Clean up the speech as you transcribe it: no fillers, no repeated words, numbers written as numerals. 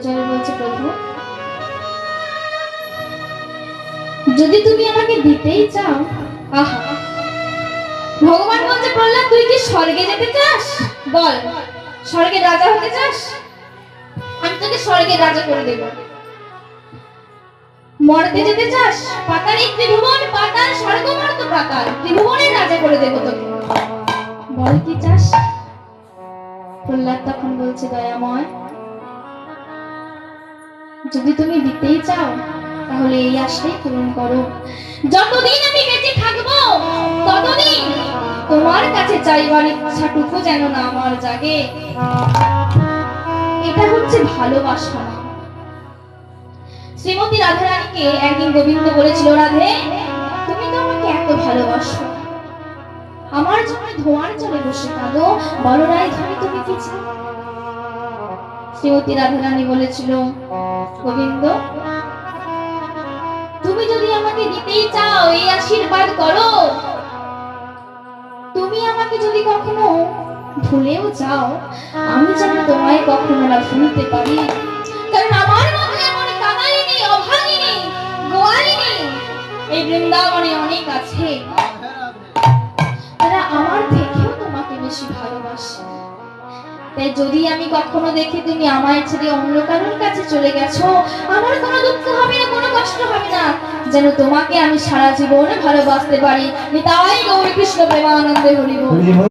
জোরে বলছে, প্রভু যদি তুমি আমাকে দিতেই চাও। আহা, ভগবান বলছে, প্রহ্লাদ তুই কি স্বর্গে যেতে চাস? বল, স্বর্গের রাজা হতে চাস? আমি তোকে স্বর্গের রাজা করে দেব। মর্তে যেতে চাস? পাতাল এই ত্রিভুবন, পাতাল স্বর্গ মর্ত পাতাল ত্রিভুবনের রাজা করে দেব তোকে। বল কি চাস? প্রহ্লাদ তখন বলছে, দয়াময় যদি তুমি দিতেই চাও তাহলে এই আশাই পূরণ করো। যতদিন আমি বেঁচে থাকবো ততদিন তোমার কাছে চাইবার ইচ্ছাটুকু যেন না আমার জাগে। এটা হচ্ছে ভালোবাসা। শ্রীমতী রাধারানীকে একদিন গোবিন্দ বলেছিল, রাধে তুমি তো আমাকে এত ভালোবাসো, আমার জন্য ধোঁয়ার জলে বসে কাঁদো, বলো রাধারানী তুমি কি চাও? শ্রীমতী রাধারানী বলেছিল, গোবিন্দ তুমি যদি আমাকে দিতেই চাও এই আশীর্বাদ করো, তুমি আমাকে যদি কখনো ভুলেও যাও আমি যেন তোমায় কখনো না ভুলতে পারি। কারণ আমার মধ্যে এমন কাঙালিনী, অভাগিনী, গোয়ালিনী এই বৃন্দাবনে অনেক আছে, তারা আমার থেকেও তোমাকে বেশি ভালোবাসে। তাই যদি আমি কখনো দেখি তুমি আমায় ছেড়ে অন্য কারোর কাছে চলে গেছো, আমার কোনো দুঃখ হবে না, কোনো কষ্ট হবে না, যেন তোমাকে আমি সারা জীবন ভালোবাসতে পারি। নিতাই গৌর কৃষ্ণ প্রেমানন্দে হরি বল।